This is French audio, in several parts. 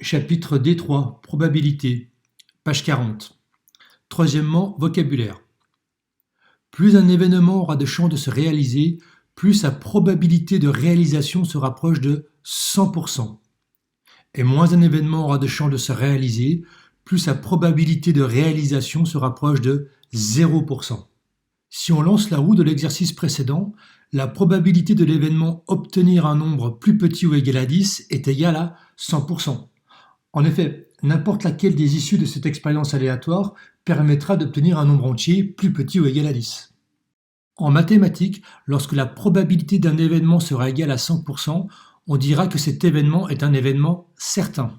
Chapitre D3, probabilité, page 40. Troisièmement, vocabulaire. Plus un événement aura de chances de se réaliser, plus sa probabilité de réalisation se rapproche de 100%. Et moins un événement aura de chances de se réaliser, plus sa probabilité de réalisation se rapproche de 0%. Si on lance la roue de l'exercice précédent, la probabilité de l'événement obtenir un nombre plus petit ou égal à 10 est égale à 100%. En effet, n'importe laquelle des issues de cette expérience aléatoire permettra d'obtenir un nombre entier plus petit ou égal à 10. En mathématiques, lorsque la probabilité d'un événement sera égale à 100%, on dira que cet événement est un événement certain.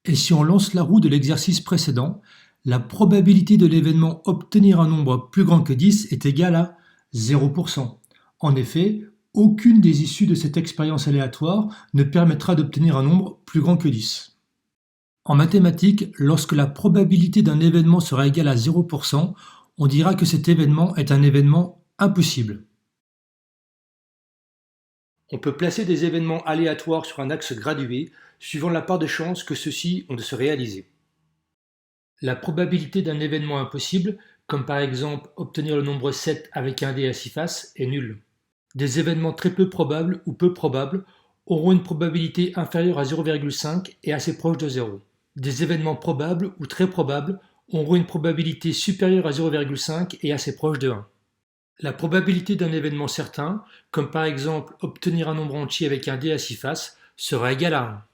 Et si on lance la roue de l'exercice précédent, la probabilité de l'événement obtenir un nombre plus grand que 10 est égale à 0%. En effet, aucune des issues de cette expérience aléatoire ne permettra d'obtenir un nombre plus grand que 10. En mathématiques, lorsque la probabilité d'un événement sera égale à 0%, on dira que cet événement est un événement impossible. On peut placer des événements aléatoires sur un axe gradué, suivant la part de chance que ceux-ci ont de se réaliser. La probabilité d'un événement impossible, comme par exemple obtenir le nombre 7 avec un dé à 6 faces, est nulle. Des événements très peu probables ou peu probables auront une probabilité inférieure à 0,5 et assez proche de 0. Des événements probables ou très probables auront une probabilité supérieure à 0,5 et assez proche de 1. La probabilité d'un événement certain, comme par exemple obtenir un nombre entier avec un dé à 6 faces, sera égale à 1.